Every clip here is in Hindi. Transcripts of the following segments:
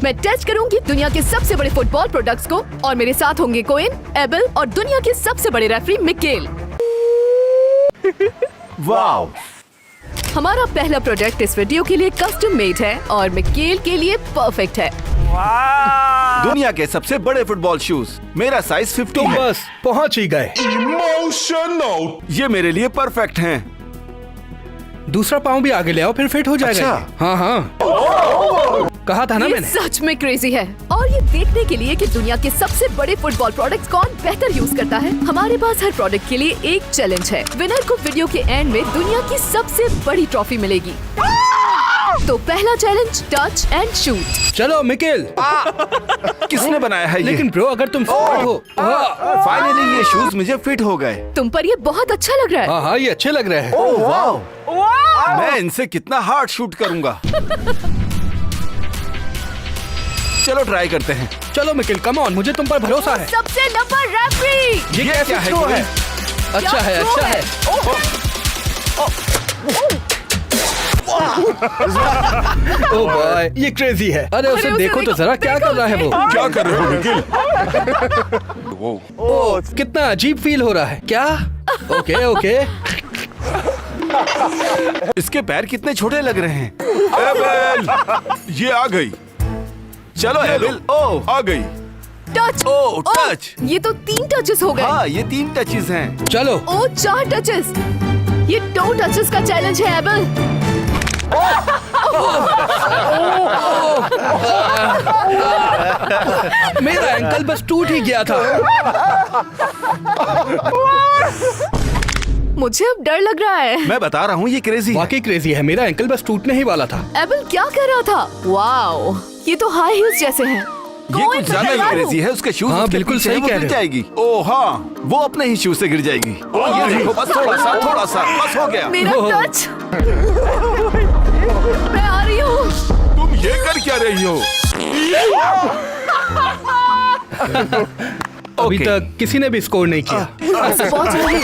मैं टेस्ट करूंगी दुनिया के सबसे बड़े फुटबॉल प्रोडक्ट्स को और मेरे साथ होंगे कोइन, एबल और दुनिया के सबसे बड़े रेफरी मिकेल। वाओ! हमारा पहला प्रोडक्ट इस वीडियो के लिए कस्टम मेड है और मिकेल के लिए परफेक्ट है। दुनिया के सबसे बड़े फुटबॉल शूज, मेरा साइज 50 तुम है। बस पहुंच ही गए। ये मेरे लिए परफेक्ट हैं। दूसरा पाँव भी आगे ले आओ, फिर फिट हो जाएगा। अच्छा। हाँ हाँ, कहा था ना ये मैंने। सच में क्रेजी है। और ये देखने के लिए कि दुनिया के सबसे बड़े फुटबॉल प्रोडक्ट्स कौन बेहतर यूज करता है, हमारे पास हर प्रोडक्ट के लिए एक चैलेंज है। विनर को वीडियो के एंड में दुनिया की सबसे बड़ी ट्रॉफी मिलेगी। तो पहला चैलेंज, टच एंड शूट। चलो मिकेल। किसने बनाया है ये? लेकिन ब्रो, अगर तुम स्मार्ट हो। फाइनली ये शूज मुझे फिट हो गए। तुम पर ये बहुत अच्छा लग रहा है। हाँ हाँ, ये अच्छे लग रहे हैं। Oh wow! मैं इनसे कितना हार्ड शूट करूंगा। चलो ट्राई करते हैं। चलो मिकेल, कम ऑन, मुझे तुम पर भरोसा है। सबसे लंबा रेफरी। ये क्या है? थ्रो है। अच्छा है, अच्छा है। ओ बॉय, ये क्रेजी है। अरे उसे देखो तो जरा, क्या कर रहा है वो। क्या कर रहे हो निखिल? ओह, कितना अजीब फील हो रहा है। क्या? Okay okay. इसके पैर कितने छोटे लग रहे हैं। एबेल, ये आ गई। चलो एबेल, ओ आ गई। टच। ओह टच। ये तो 3 टचेस हो गए। हाँ, ये 3 टचेस हैं। चलो। ओ 4 टचेस। ये 2 टचेस का चैलेंज है एबल। मेरा एंकल बस टूट ही गया था। मुझे अब डर लग रहा है। मैं बता रहा हूँ, ये क्रेजी है। वाकई क्रेजी है। मेरा एंकल बस टूटने ही वाला था। एबल क्या कर रहा था? वाओ, ये तो हाई हील्स जैसे हैं। ये कुछ ज्यादा ही क्रेजी है। उसके शूज हाँ, बिल्कुल सही कह रहे गिर हो। जाएगी। ओह हाँ, वो अपने ही शूज से गिर जाएगी। ओह ये देखो, बस थोड़ा सा, बस हो गया। मेरा ओह। टच। मैं आ रही हूँ। तुम ये कर क्या रही हो? अभी Okay. तक किसी ने भी स्कोर नहीं किया। पहुंच रही हूँ।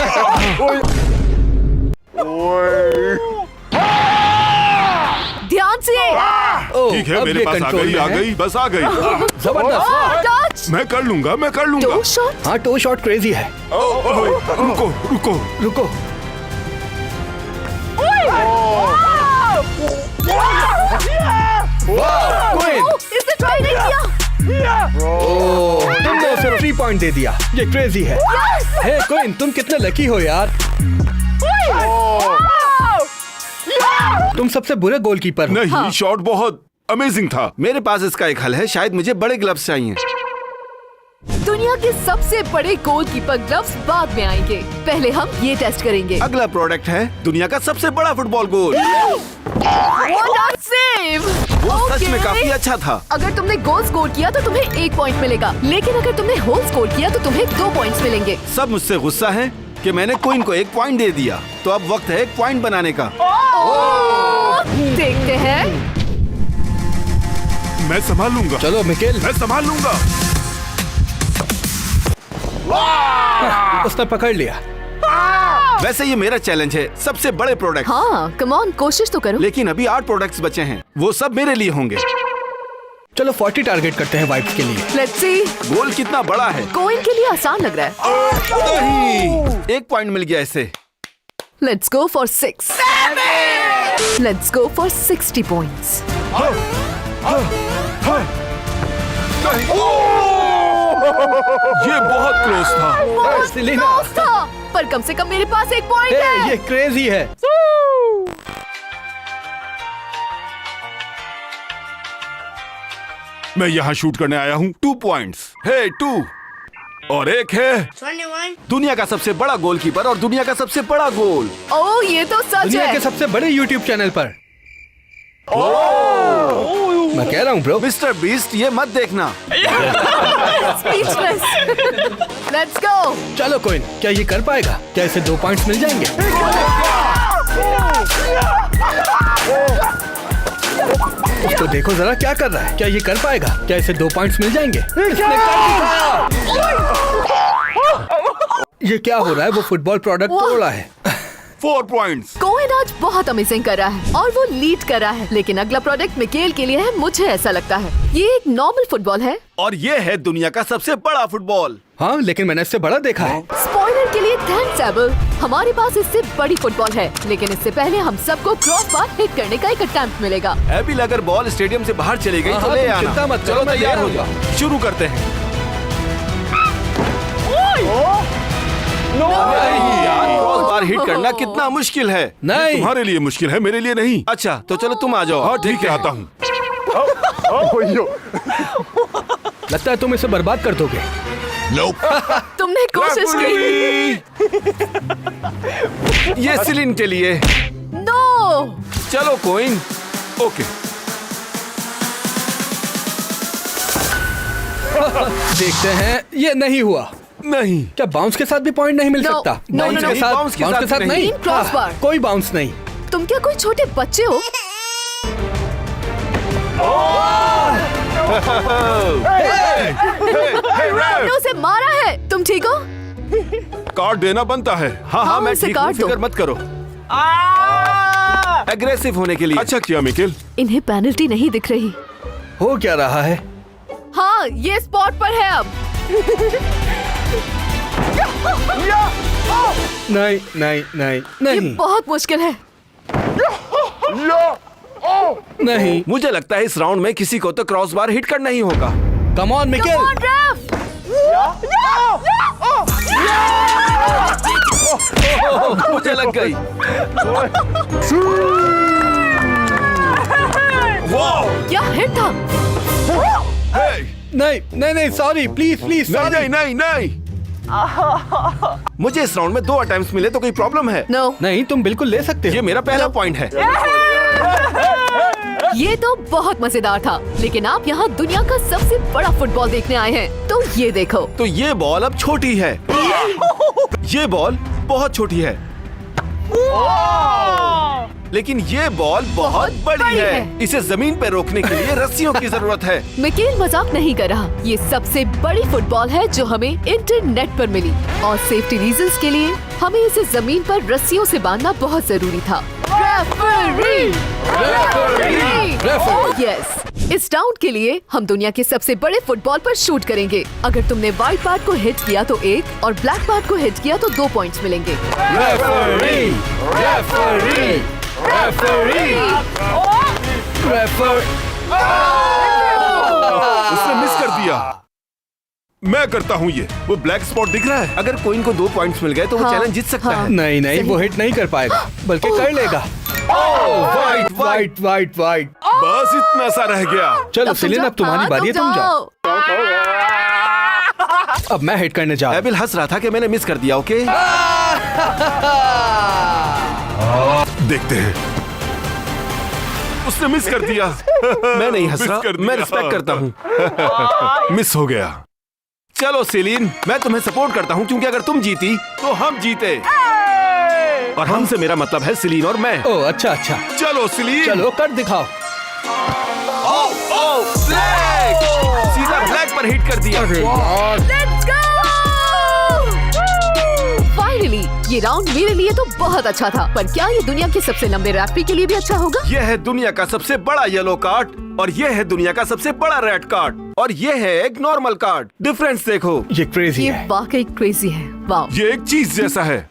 ध्यान से। ओह, ठीक है, अब मेरे ये पास आ कंट्रोल गई, में आ है। गई, बस आ गई। जबरदस्त। टच। मैं कर लूंगा। 2 शॉट। हाँ, टो शॉट क्रेजी है। रुको रुको। रुको। कोइन, इसने ट्राई नहीं किया। ओह, तुमने उसे 3 पॉइंट दे दिया। ये क्रेजी है। हे कोइन, तुम कितने लकी हो यार। तुम सबसे बुरे गोलकीपर हो। नहीं, शॉट बहुत अमेजिंग था। मेरे पास इसका एक हल है। शायद मुझे बड़े ग्लव्स चाहिए। दुनिया के सबसे बड़े गोलकीपर ग्लव्स बाद में आएंगे। पहले हम ये टेस्ट करेंगे। अगला प्रोडक्ट है दुनिया का सबसे बड़ा football goal. What a save! वो सच में Okay. काफी अच्छा था। अगर तुमने गोल स्कोर किया तो तुम्हें 1 पॉइंट मिलेगा, लेकिन अगर तुमने होल स्कोर किया तो तुम्हें 2 पॉइंट्स मिलेंगे। सब मुझसे गुस्सा है कि मैंने कोइन को 1 पॉइंट दे दिया। तो अब वक्त है 1 पॉइंट बनाने का। देखते हैं। मैं संभाल लूंगा। चलो मिकेल। मैं संभाल लूंगा। उसने पकड़ लिया। वैसे ये मेरा चैलेंज है, सबसे बड़े प्रोडक्ट। हाँ, कम ऑन, कोशिश तो करो। लेकिन अभी 8 प्रोडक्ट्स बचे हैं। वो सब मेरे लिए होंगे। चलो 40 टारगेट करते हैं वाइप्स के लिए। Let's see. गोल कितना बड़ा है। कोइन के लिए आसान लग रहा है। नहीं, 1 पॉइंट मिल गया इसे। Let's go for 6। Let's go for 60 points. ये बहुत क्लोज था। सेलिना, क्लोज था, पर कम से कम मेरे पास 1 पॉइंट हे, है। ये क्रेजी है। मैं यहाँ शूट करने आया हूँ। 2 पॉइंट्स है। 2 और एक है 21. दुनिया का सबसे बड़ा गोलकीपर और दुनिया का सबसे बड़ा गोल। ओह, ये तो सच दुनिया है। के सबसे बड़े YouTube चैनल पर। मैं कह रहा हूँ ब्रो। मिस्टर बीस्ट, ये मत देखना। Speechless. Let's go. चलो कोइन, क्या ये कर पाएगा? क्या इसे 2 पॉइंट्स मिल जाएंगे? उसको देखो जरा, क्या कर रहा है? क्या ये कर पाएगा? क्या इसे 2 पॉइंट्स मिल जाएंगे? इसने कर दिखाया। ये क्या हो रहा है? वो फुटबॉल प्रोडक्ट तोड़ रहा है। 4 पॉइंट्स। कोएन आज बहुत अमेजिंग कर रहा है और वो लीड कर रहा है, लेकिन अगला प्रोडक्ट मिकेल के लिए है, मुझे ऐसा लगता है। ये एक नॉर्मल फुटबॉल है और ये है दुनिया का सबसे बड़ा फुटबॉल। हाँ, लेकिन मैंने इससे बड़ा देखा है। स्पॉइलर के लिए थैंक्स एबल। हमारे पास इससे बड़ी फुटबॉल है, लेकिन इससे पहले हम सबको क्रॉस बार हिट करने का एक अटेम्प्ट मिलेगा। एबिल, अगर बॉल स्टेडियम से बाहर चली गई तो हाँ, ले तुम आना। चिंता मत करो, चलो मैं तैयार ले हो जाओ, शुरू करते हैं। नहीं यार, क्रॉस बार हिट करना कितना मुश्किल है। नहीं। ये तुम्हारे लिए मुश्किल है, मेरे लिए नहीं। अच्छा तो चलो तुम आ जाओ। हाँ ठीक है, आता हूँ। लगता है तुम इसे बर्बाद कर दोगे। तुमने कोशिश की। ये सिलिन के लिए। नो। चलो कोइन। ओके। देखते हैं, ये नहीं हुआ। नहीं। क्या बाउंस के साथ भी पॉइंट नहीं मिल No, सकता? no, बाउंस no, के no, साथ, बाउंस के बाउंस के साथ साथ नहीं। नहीं। क्रॉस हाँ, बार। कोई बाउंस नहीं। तुम क्या कोई छोटे बच्चे हो? तुमने उसे मारा है। तुम ठीक हो? कार्ड देना बनता है। हाँ हाँ, मैं उसे ठीक हूँ, कार्ड दो। फिक्र मत करो। एग्रेसिव होने के लिए अच्छा किया मिकेल। इन्हें पेनल्टी नहीं दिख रही। हो क्या रहा है? हाँ, ये स्पॉट पर है अब। नहीं नहीं नहीं ये नहीं बहुत मुश्किल है। नहीं। मुझे लगता है इस राउंड में किसी को तो क्रॉस बार हिट करना ही होगा। Come on Come Mikel. on, ref! मुझे लग गई। वाह! क्या हिट था? हे! नहीं नहीं नहीं, सॉरी, प्लीज प्लीज, नहीं सॉरी। नहीं नहीं नहीं। मुझे इस राउंड में 2 अटेम्प्ट्स मिले तो कोई प्रॉब्लम है? नो। नहीं, तुम बिल्कुल ले सकते ये हो। मेरा पहला पॉइंट है। ये तो बहुत मजेदार था, लेकिन आप यहाँ दुनिया का सबसे बड़ा फुटबॉल देखने आए हैं, तो ये देखो। तो ये बॉल अब छोटी है। ये बॉल बहुत छोटी है, लेकिन ये बॉल बहुत बड़ी है। इसे जमीन पर रोकने के लिए रस्सियों की जरूरत है। मिकेल मजाक नहीं कर रहा। ये सबसे बड़ी फुटबॉल है जो हमें इंटरनेट पर मिली, और सेफ्टी रीजंस के लिए हमें इसे जमीन पर रस्सियों से बांधना बहुत जरूरी था। रेफरी! रेफरी! यस, इस राउंड के लिए हम दुनिया के सबसे बड़े फुटबॉल पर शूट करेंगे। अगर तुमने व्हाइट पार्ट को हिट किया तो 1 और ब्लैक पार्ट को हिट किया तो 2 पॉइंट्स मिलेंगे। रेफरी! रेफरी! रेफरी! रेफरी! उसने मिस कर दिया। मैं करता हूँ ये। वो ब्लैक स्पॉट दिख रहा है। अगर कोइन को 2 पॉइंट्स मिल गए तो वो हाँ, चैलेंज जीत सकता हाँ। है। नहीं नहीं, वो हिट नहीं कर पाएगा, बल्कि कर लेगा। White white white white. बस इतना सा रह गया। चलो अब तुम सिलिन, जाओ। अब तुम्हारी हाँ, बारी है, तुम जाओ। अब मैं हिट करने जा रहा एबिल हंस रहा था कि मैंने मिस कर दिया। ओके, देखते हैं। उसने मिस कर दिया। मैं नहीं हंस रहा, मैं रिस्पेक्ट करता हूँ। मिस हो गया। चलो सिलीन, मैं तुम्हें सपोर्ट करता हूँ, क्योंकि अगर तुम जीती तो हम जीते। और हमसे मेरा मतलब है सिलीन और मैं। ओह अच्छा अच्छा, चलो सिलीन। चलो कर दिखाओ। ब्लैक! सीधा ब्लैक पर हिट कर दिया। Let's go! फाइनली ये राउंड मेरे लिए तो बहुत अच्छा था, पर क्या ये दुनिया के सबसे लंबे रेफरी के लिए भी अच्छा होगा? यह है दुनिया का सबसे बड़ा येलो कार्ड और यह है दुनिया का सबसे बड़ा रेड कार्ड और यह है एक नॉर्मल कार्ड। डिफरेंस देखो। ये क्रेजी ये है। वाकई क्रेजी है। वाह! ये एक चीज जैसा है।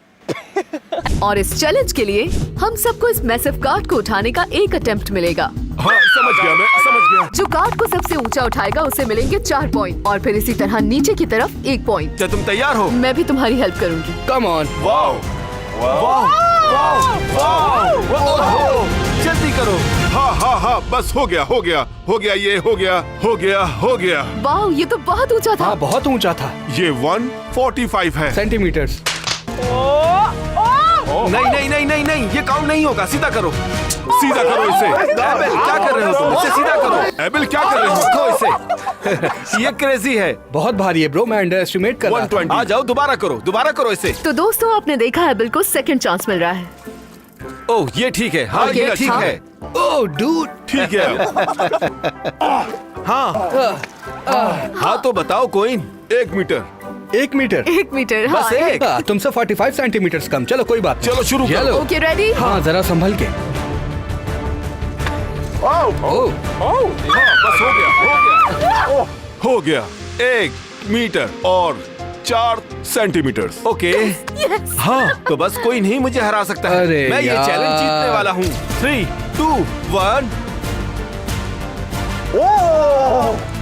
और इस चैलेंज के लिए हम सबको इस मैसिव कार्ड को उठाने का एक अटेम्प्ट मिलेगा। हाँ समझ गया, मैं समझ गया। जो कार्ड को सबसे ऊंचा उठाएगा उसे मिलेंगे 4 पॉइंट, और फिर इसी तरह नीचे की तरफ 1 पॉइंट। क्या तुम तैयार हो? मैं भी तुम्हारी हेल्प करूंगी। Come on. Wow wow wow wow, जल्दी करो। हाँ हाँ हाँ, बस हो गया हो गया हो गया, ये हो गया हो गया हो गया। वाह, ये तो बहुत ऊंचा था। हाँ बहुत ऊंचा था। ये 145 है। सेंटीमीटर्स। नहीं नहीं नहीं नहीं नहीं, ये काउंट नहीं होगा। सीधा करो, सीधा करो इसे। एबिल क्या कर रहे हो तुम? इसे सीधा करो। एबिल क्या कर रहे हो? रखो इसे। ये क्रेजी है। बहुत भारी है ब्रो, मैं अंडर एस्टिमेट कर रहा था। 120। आ जाओ, दोबारा करो इसे। तो दोस्तों, आपने देखा एबिल को सेकंड चांस मिल रहा है। ओह ये ठीक है। हाँ ओके, ये ठीक हाँ। है। ओह डूड। ठीक है। हाँ हाँ, तो बताओ कोइन। 1 मीटर। 1 मीटर। 1 मीटर। बस हाँ, एक। तुमसे 45 सेंटीमीटर कम। चलो कोई बात नहीं। चलो शुरू करो। चलो। Okay ready? हाँ जरा संभल के। ओह बस हो गया 1 मीटर और 4 सेंटीमीटर। Okay yes. हाँ तो बस कोई नहीं मुझे हरा सकता है। अरे मैं ये यार। चैलेंज जीतने वाला हूँ। 3, 2, 1।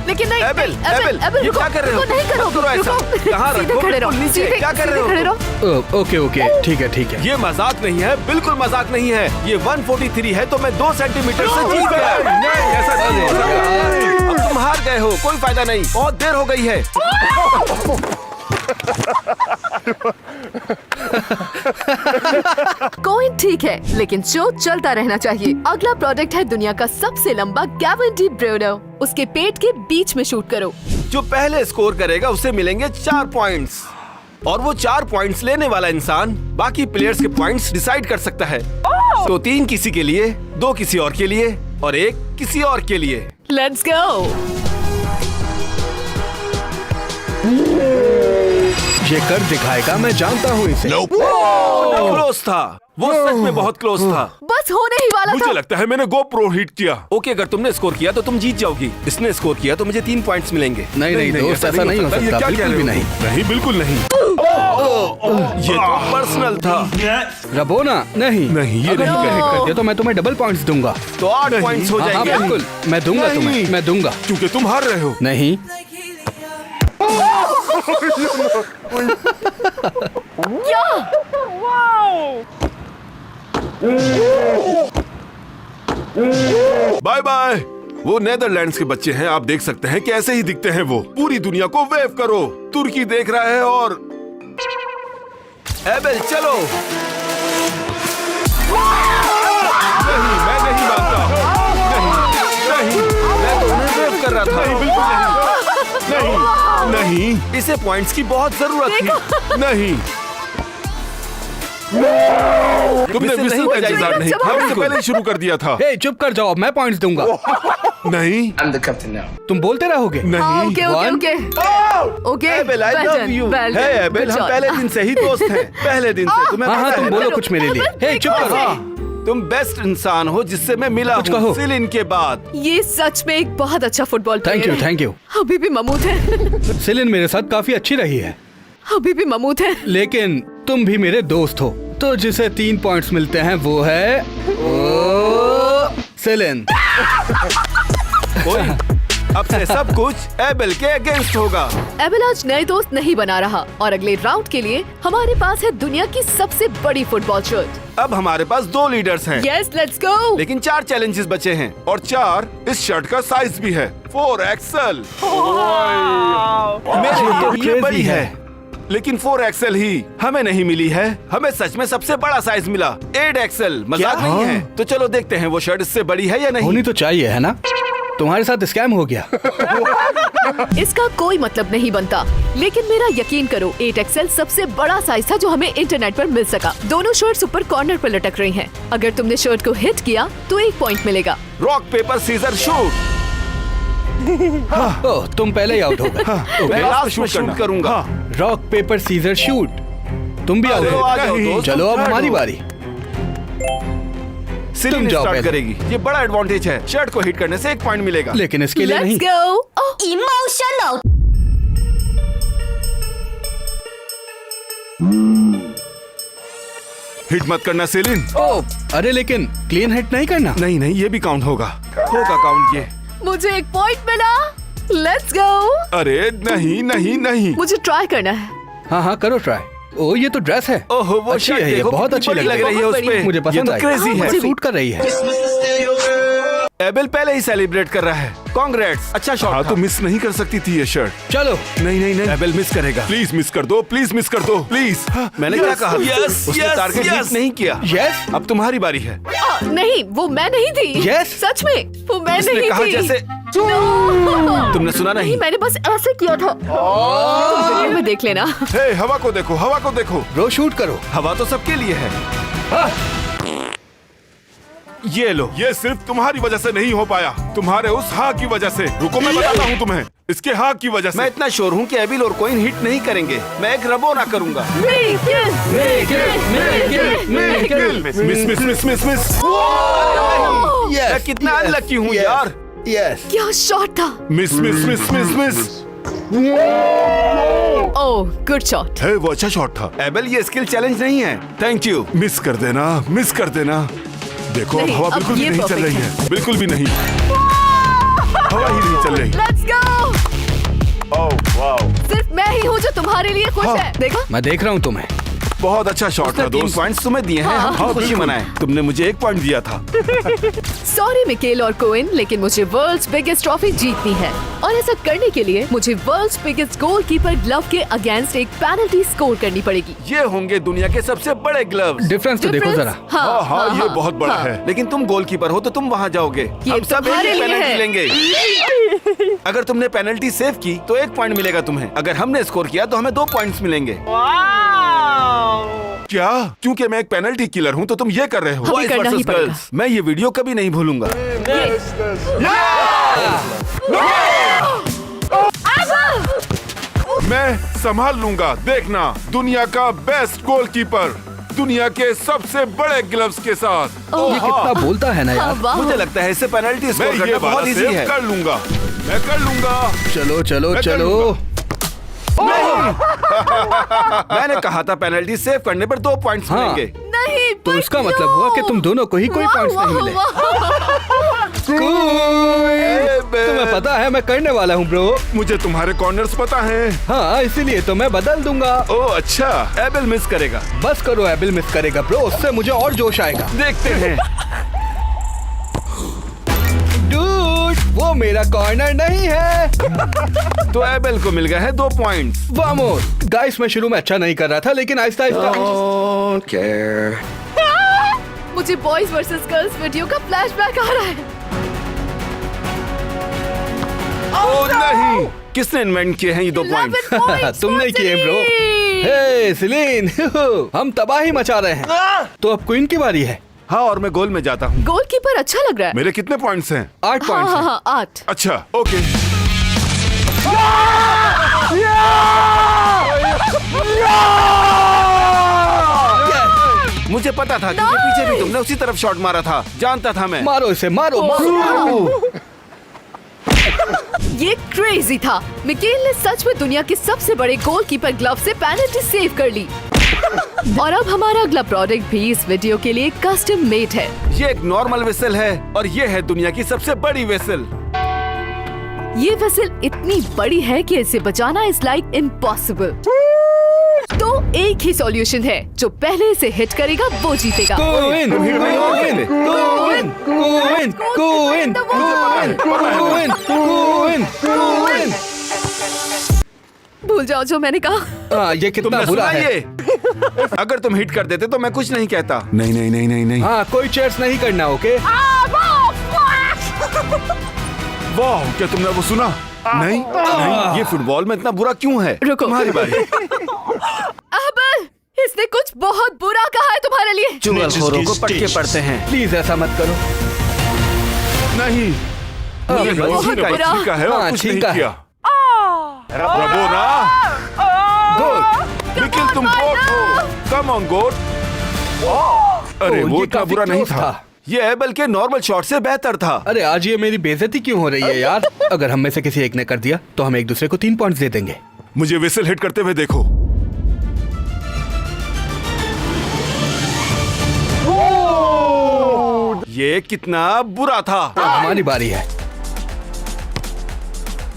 लेकिन नहीं एबेल, एबेल, ये रुको, क्या कर रहे हो? रुको, नहीं करो, मत करो ऐसा। रुको। कहाँ सीधे रखो? खड़े रहो, बिल्कुल नीचे। सीधे- क्या कर रहे सीधे हो? खड़े रहो। ओके ठीक है। ये मजाक नहीं है, बिल्कुल मजाक नहीं है। ये 143 है तो मैं 2 सेंटीमीटर से जीत गया। नहीं ऐसा नहीं हो सकता। अब तुम हार गए हो, कोई फायदा नहीं, बहुत देर हो गई है। कॉइन ठीक है, लेकिन शो चलता रहना चाहिए। अगला प्रोडक्ट है दुनिया का सबसे लंबा गैवन डी ब्रूनो। उसके पेट के बीच में शूट करो। जो पहले स्कोर करेगा उसे मिलेंगे 4 पॉइंट्स और वो 4 पॉइंट्स लेने वाला इंसान बाकी प्लेयर्स के पॉइंट्स डिसाइड कर सकता है। तो 3 किसी के लिए, 2 किसी और के लिए और 1 किसी और के लिए। Let's go. ये कर दिखाएगा, मैं जानता हूँ इसे। क्लोज था, वो सच में बहुत क्लोज था। बस होने ही वाला मुझे था। लगता है मैंने GoPro हिट किया। ओके अगर तुमने स्कोर किया तो तुम जीत जाओगी। इसने स्कोर किया तो मुझे 3 पॉइंट्स मिलेंगे। नहीं, दोस्त, ऐसा नहीं हो ये सकता, क्या कह बिल्कुल रहे भी हो? नहीं। नहीं बिल्कुल नहीं। ये तो पर्सनल था। रबोना नहीं नहीं, ये अगर नहीं तुमने कहेगा। हिट कर दिया तो मैं तुम्हें डबल पॉइंट्स दूंगा। तो 8 पॉइंट्स हो हाँ जाएंगे। बिल्कुल, मैं दूंगा नहीं। तुम्हें, मैं दूंगा। क्योंकि तुम हार रहे हो। नहीं क्या? Bye bye. वो नेदरलैंड्स के बच्चे हैं, आप देख सकते हैं कि ऐसे ही दिखते हैं वो। पूरी दुनिया को वेव करो। तुर्की देख रहा है और एबेल चलो। नहीं मैं नहीं मानता। नहीं मैं तो उन्हें वेव कर रहा था। नहीं बिल्कुल नहीं। नहीं इसे पॉइंट्स की बहुत जरूरत थी। नहीं तुमने विसल का इंतजार नहीं, हमने पहले ही शुरू कर दिया था। हे चुप कर जाओ, मैं पॉइंट्स दूंगा। नहीं तुम बोलते रहोगे। हाँ, नहीं okay One. Okay. Abel I love you. Hey Abel हम पहले दिन से ही दोस्त हैं। पहले दिन से तुम्हें हाँ पता तुम है बोलो ना? कुछ मेरे लिए। हे चुप करो। तुम बेस्ट इंसान हो जिससे मैं मिला कुछ हूँ कहो। सिलिन के बाद। ये सच में एक बहुत अच्छा football thank player you, thank you. अभी भी ममूद है। सिलिन मेरे साथ काफी अच्छी रही है, अभी भी ममूद है। लेकिन तुम भी मेरे दोस्त हो, तो जिसे 3 पॉइंट्स मिलते हैं वो है सिलिन। अब से सब कुछ एबेल के अगेंस्ट होगा। एबेल आज नए दोस्त नहीं बना रहा और अगले राउंड के लिए हमारे पास है दुनिया की सबसे बड़ी फुटबॉल शर्ट। अब हमारे पास 2 लीडर्स हैं। Yes let's go. लेकिन 4 चैलेंजेस बचे हैं और 4 इस शर्ट का साइज भी है 4XL। मेरे लिए तो ये crazy बड़ी है। है लेकिन 4XL ही हमें नहीं मिली है। हमें सच में सबसे बड़ा साइज मिला 8XL। मजाक क्या? नहीं है। तो चलो देखते हैं वो शर्ट इससे बड़ी है या नहीं। होनी तो चाहिए, है ना? तुम्हारे साथ स्कैम हो गया। इसका कोई मतलब नहीं बनता, लेकिन मेरा यकीन करो 8XL सबसे बड़ा साइज था जो हमें इंटरनेट पर मिल सका। दोनों शर्ट्स ऊपर कॉर्नर पर लटक रही हैं। अगर तुमने शर्ट को हिट किया तो 1 पॉइंट मिलेगा। Rock paper scissor shoot. Oh तुम पहले ही आउट हो गए। मैं लास्ट में शूट करूंगा। Rock paper scissor shoot. तुम भी आउट चलो, आ जाओ हो। दोस्त, चलो अब तुम हमारी थर्ड हो। बारी। सिलिन जाओ स्टार्ट पहले। करेगी। ये बड़ा एडवांटेज है। शर्ट को हिट करने से 1 पॉइंट मिलेगा। लेकिन इसके लिए नहीं। Let's go. Emotional. हिट मत करना सिलिन। ओह अरे लेकिन क्लीन हिट नहीं करना। नहीं नहीं ये भी काउंट होगा काउंट ये। मुझे 1 पॉइंट मिला। Let's go. अरे नहीं नहीं नहीं। मुझे ट्राई करना है। हाँ करो ट्राई। ओ ये तो ड्रेस है। ओहो वो अच्छी शर्ट है ये, देखो बहुत कितनी अच्छी बड़ी लग रही है बहुत उस बड़ी। पे। मुझे ये पसंद तो आई। क्रेजी है। मुझे भी। सूट कर रही है। एबेल पहले ही सेलिब्रेट कर रहा है। कांग्रेट्स अच्छा शॉट। हाँ तो मिस नहीं कर सकती थी ये शर्ट। चलो नहीं नहीं नहीं एबेल मिस करेगा। प्लीज मिस कर दो, प्लीज मिस कर दो, प्लीज। मैंने क्या कहा? यस उसने टारगेट हिट नहीं किया। यस अब तुम्हारी बारी है। नहीं वो मैं नहीं थी। Yes. सच में वो मैं इसने नहीं कहा थी। जैसे No. तुमने सुना नहीं। मैंने बस ऐसे किया था। तुम वीडियो में देख लेना। हे हवा को देखो, हवा को देखो। रो शूट करो। हवा तो सबके लिए है। ये लो। ये सिर्फ तुम्हारी वजह से नहीं हो पाया, तुम्हारे उस हाँ की वजह से। रुको मैं बताता हूँ तुम्हें, इसके हाँ की वजह मैं से। इतना श्योर हूँ कि एबिल और कोइन हिट नहीं करेंगे। मैं एक रबो ना करूंगा। Miss miss miss miss miss. मैं कितना अनलकी हूँ यार। यस। क्या शॉट था। Miss miss miss miss miss. Oh good shot. है वो अच्छा शॉट था। एबल ये स्किल चैलेंज नहीं है। Thank you. मिस कर देना, मिस कर देना। देखो अब नहीं, हवा अब बिल्कुल भी ये नहीं चल perfect रही है। है, बिल्कुल भी नहीं। हवा ही नहीं चल रही। Let's go. ओह वाओ, सिर्फ मैं ही हूँ जो तुम्हारे लिए खुश हाँ। है। देखो मैं देख रहा हूँ तुम्हें। बहुत अच्छा शॉट था उसने 3 दोस्त। पॉइंट्स तुम्हें दिए हैं। हम हाँ, खुशी बिल्कुल। मनाएं। तुमने मुझे 1 पॉइंट दिया था। सॉरी मिकेल और कोइन, लेकिन मुझे वर्ल्ड्स बिगेस्ट ट्रॉफी जीतनी है और ऐसा करने के लिए मुझे वर्ल्ड्स बिगेस्ट गोलकीपर ग्लव के अगेंस्ट एक पेनल्टी स्कोर करनी पड़ेगी। ये होंगे दुनिया के सबसे बड़े ग्लव्स। डिफरेंस तो देखो जरा। हाँ, ये बहुत बड़ा है। लेकिन तुम गोलकीपर हो तो तुम वहाँ जाओगे। ये हम सब तुम्हारे एक लिए पेनल्टी है। लेंगे। अगर तुमने पेनल्टी सेव की तो 1 पॉइंट मिलेगा तुम्हें। अगर हमने स्कोर किया तो हमें 2 पॉइंट्स मिलेंगे। क्या? क्योंकि मैं एक पेनल्टी किलर हूँ तो तुम ये कर रहे हो। हमें Boys करना ही versus पड़ेगा। girls। मैं ये वीडियो कभी नहीं भूलूंगा। मैं संभाल लूंगा, देखना। दुनिया का बेस्ट गोलकीपर, दुनिया के सबसे बड़े ग्लव्स के साथ। ये कितना बोलता है ना हाँ, यार। वाह। मुझे लगता है इससे पेनल्टी मैं स्कोर ये करना वाला बहुत इजी सेव है। कर लूंगा, मैं कर लूंगा। चलो चलो मैं कर चलो। मैंने कहा था पेनल्टी सेव करने पर 2 पॉइंट्स हाँ। मिलेंगे। नहीं, तो इसका मतलब हुआ कि तुम दोनों को ही कोई पॉइंट्स नहीं मिले। तुम्हें पता है मैं करने वाला हूँ ब्रो। मुझे तुम्हारे कॉर्नर्स पता है। हाँ इसीलिए तो मैं बदल दूंगा। ओह अच्छा। एबल मिस करेगा। बस करो, एबिल मिस करेगा ब्रो, उससे मुझे और जोश आएगा। देखते हैं। डूड, वो मेरा कॉर्नर नहीं है। तो एबल को मिल गया है 2 पॉइंट्स। वामोस। गाइस मैं शुरू में अच्छा नहीं कर रहा था, लेकिन आहिस्ता आहिस्ता। मुझे बॉयज वर्सेस गर्ल्स वीडियो का फ्लैशबैक आ रहा है। ओह नहीं, किसने इन्वेंट किए हैं ये 2 पॉइंट्स? 11 points तुमने for किए ब्रो। Celine। हे सिलीन, हम तबाही मचा रहे हैं। तो अब क्वीन की बारी है। हाँ, और मैं गोल में जाता हूँ। गोलकीपर अच्छा लग रहा है। मेरे कितने पॉइंट्स हैं? 8 पॉइंट्स हाँ हैं। हाँ 8। अच्छा ओके। मुझे पता था क्योंकि पीछे भी तुमने उसी तरफ शॉट मारा था। जानता था मैं। मारो इसे, मारो मारो। ये क्रेजी था। मिकेल ने सच में दुनिया के सबसे बड़े गोलकीपर ग्लव से पेनल्टी सेव कर ली। और अब हमारा अगला प्रोडक्ट भी इस वीडियो के लिए कस्टम मेड है। ये एक नॉर्मल वेसल है और ये है दुनिया की सबसे बड़ी वेसल। ये वेसल इतनी बड़ी है कि इसे बचाना इज लाइक इम्पॉसिबल। तो एक ही सॉल्यूशन है, जो पहले इसे हिट करेगा वो जीतेगा। Coin coin coin coin coin coin coin coin. भूल जाओ जो मैंने कहा। हाँ ये कितना तुमने बुरा सुना है। ये? अगर तुम हिट कर देते तो मैं कुछ नहीं कहता। नहीं नहीं नहीं नहीं नहीं। हाँ कोई चेयर्स नहीं करना, ओके। वाह, क्या तुमने वो सुना? नहीं नहीं, ये फुटबॉल में इतना बुरा क्यों है? रुको। तुम्हारी बारी। अबल, इसने कुछ बहुत बुरा कहा है तुम्हारे लिए। चुगलखोरों को पटके पड़ते हैं। प्लीज ऐसा मत करो। नहीं, मुझे ये बहुत रोजी ने बुरा। बस छींका है और हाँ, कुछ नहीं छींका है। किया। रबोना, गोल। निखिल तुम गोट हो। कम ऑन गोट। अरे ओ, वो ये इतना काफी बुरा नहीं close था। ये एबल के नॉर्मल शॉट से बेहतर था। अरे आज ये मेरी बेइज्जती क्यों हो रही है यार। अगर हम में से किसी एक ने कर दिया तो हम एक दूसरे को 3 पॉइंट्स दे देंगे। मुझे विसल हिट करते हुए देखो। ये कितना बुरा था। हमारी बारी है।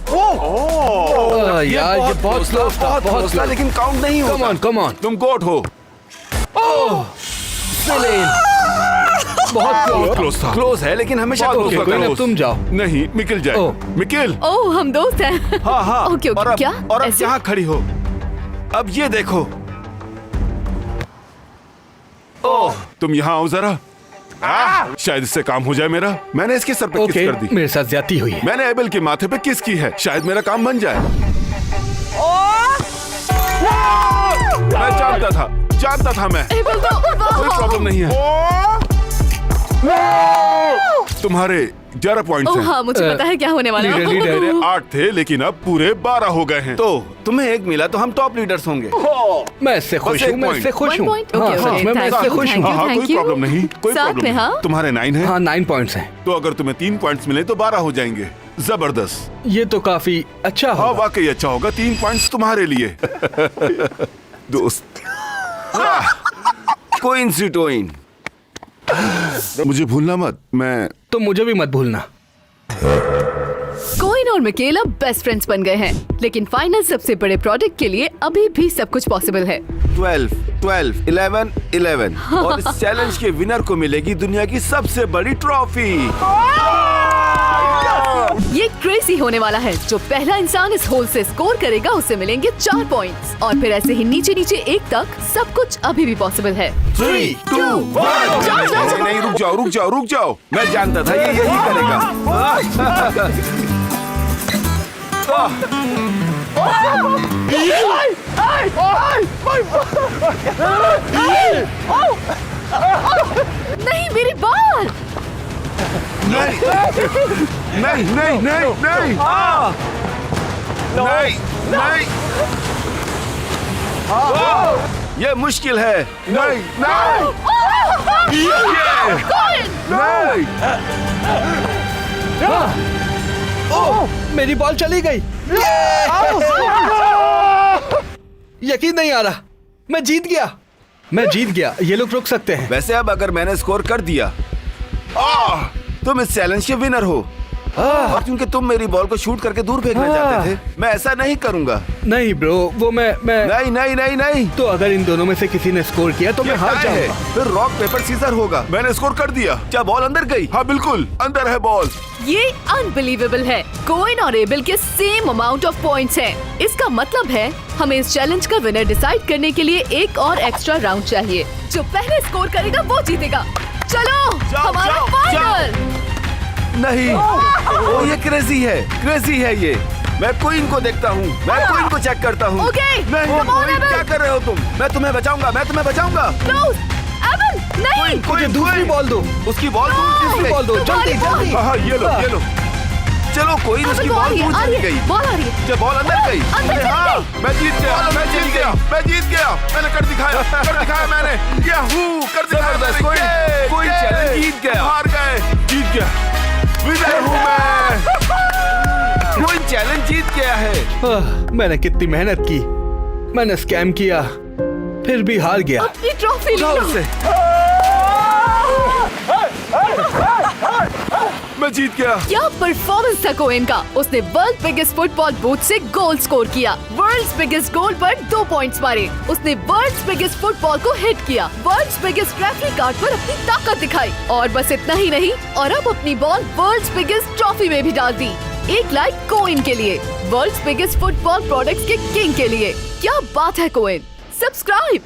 यार ये बहुत क्लोज था, बहुत close था, क्लोज। लेकिन काउंट नहीं कम होगा। On come on. तुम गोट हो। बहुत क्लोज। क्लोज था। क्लोज है लेकिन हमेशा बहुत क्लोज ओके, close होता कोई है। ना, तुम जाओ। नहीं, मिकिल जाए। ओह। मिकिल। ओह हम दोस्त हैं। हाँ हाँ। ओके, ओके, और अब, क्या? और अब ऐसे? यहाँ खड़ी हो। अब ये देखो। ओह, तुम यहाँ आओ जरा। शायद इससे काम हो जाए मेरा। मैंने इसके सर पे ओके किस कर दी। मेरे साथ ज्यादती हुई है। मैंने एबल के माथे पे किस की है। शायद मेरा काम बन जाए। मैं जानता था मैं। एबल को कोई प्रॉब्लम नहीं है। तुम्हारे 11 पॉइंट्स ओह हैं। हाँ, मुझे पता है क्या होने वाला है। मेरे 8 थे लेकिन अब पूरे 12 हो गए हैं। तो तुम्हें एक मिला तो हम टॉप लीडर्स होंगे। मैं इससे खुश एक हूँ, मैं point। इससे खुश One हूँ। point? हाँ, Okay, हाँ, okay, मैं thank इससे you, खुश thank हूँ। you. हाँ, कोई प्रॉब्लम नहीं, कोई साथ प्रॉब्लम में, नहीं। हाँ? तुम्हारे 9 हैं। हाँ 9 पॉइंट्स हैं। तो अगर तुम्हें 3 पॉइंट्स मिले तो 12 हो जाएंगे। जबरदस्त। ये तो काफी अच्छा हाँ होगा। वाकई अच्छा होगा। 3 पॉइंट्स तुम्हारे लिए दोस्त। कोइन सिटोइन। मुझे भूलना मत। मैं तो मुझे भी मत भूलना। कोइन और मिकेला बेस्ट फ्रेंड्स बन गए हैं, लेकिन फाइनल सबसे बड़े प्रोडक्ट के लिए अभी भी सब कुछ पॉसिबल है। 12, 12, 11, 11 और इस चैलेंज के विनर को मिलेगी दुनिया की सबसे बड़ी ट्रॉफी। ये क्रेजी होने वाला है। जो पहला इंसान इस होल से स्कोर करेगा उसे मिलेंगे 4 पॉइंट्स, और फिर ऐसे ही नीचे नीचे 1 तक सब कुछ अभी भी पॉसिबल है। 3, 2, 1। जाओ। नहीं, रुक जाओ। मैं जानता था ये यही करेगा। नहीं, मेरी बॉल। नहीं। ये मुश्किल है। नहीं। मेरी बॉल चली गई। यकीन नहीं आ रहा। मैं जीत गया। ये लोग रुक सकते हैं। वैसे अब अगर मैंने स्कोर कर दिया, तुम इस चैलेंज के विनर हो। और क्योंकि तुम मेरी बॉल को शूट करके दूर फेंकना चाहते थे, मैं ऐसा नहीं करूंगा। नहीं ब्रो, वो मैं नहीं। तो अगर इन दोनों में से किसी ने स्कोर किया तो मैं ये हार टाई है। जाऊंगा। फिर रॉक पेपर सीजर होगा। मैंने स्कोर कर दिया। क्या बॉल अंदर गई? हाँ बिल्कुल अंदर है बॉल। ये अनबिलीवेबल है। कोइन और एबल के सेम अमाउंट ऑफ पॉइंट्स हैं। इसका मतलब है हमें इस चैलेंज का विनर डिसाइड करने के लिए एक और एक्स्ट्रा राउंड चाहिए। जो पहले स्कोर करेगा वो जीतेगा। चलो हमारा फाइनल। नहीं। ओ ये क्रेजी है ये। मैं क्वीन को देखता हूँ। मैं क्वीन को चेक करता हूँ। Okay, नहीं, come on, क्वीन, एबल। क्या कर रहे हो तुम? मैं तुम्हें बचाऊंगा। क्लोज। एबल नहीं। मुझे दूसरी बॉल दो। उसकी बॉल दूसरी बॉल दो, जल्दी जल्दी। हाँ ये लो। चलो कोई एबल उसकी को आ बॉल रही है, दूर आ चली रही है, गई। बॉल आ रही है। जब बॉल अंदर गई। अंदर चली हाँ, गई। मैं जीत गया। मैंने कर दिखाया मैंने। याहू कर दिखाया। जबरदस्त, कोई चैलेंज जीत गया। हार गए। जीत गया। विनर हूँ मैं। कोई चैलेंज जीत गया है। मैंने कितनी मेहनत की। मैंने स्कैम किया, फिर भी हार गया। अपनी ट्रॉफी उठाओ लो। उसे। मैं जीत गया। क्या परफॉर्मेंस था कोइन का। उसने वर्ल्ड बिगेस्ट फुटबॉल बूथ से गोल स्कोर किया। वर्ल्ड बिगेस्ट गोल पर 2 पॉइंट्स मारे। उसने वर्ल्ड बिगेस्ट फुटबॉल को हिट किया। वर्ल्ड बिगेस्ट रेफरी कार्ड पर अपनी ताकत दिखाई। और बस इतना ही नहीं, और अब अपनी बॉल वर्ल्ड बिगेस्ट ट्रॉफी में भी डाल दी। 1 लाख कोइन के लिए, वर्ल्ड बिगेस्ट फुटबॉल प्रोडक्ट्स के किंग के लिए। क्या बात है कोइन। सब्सक्राइब।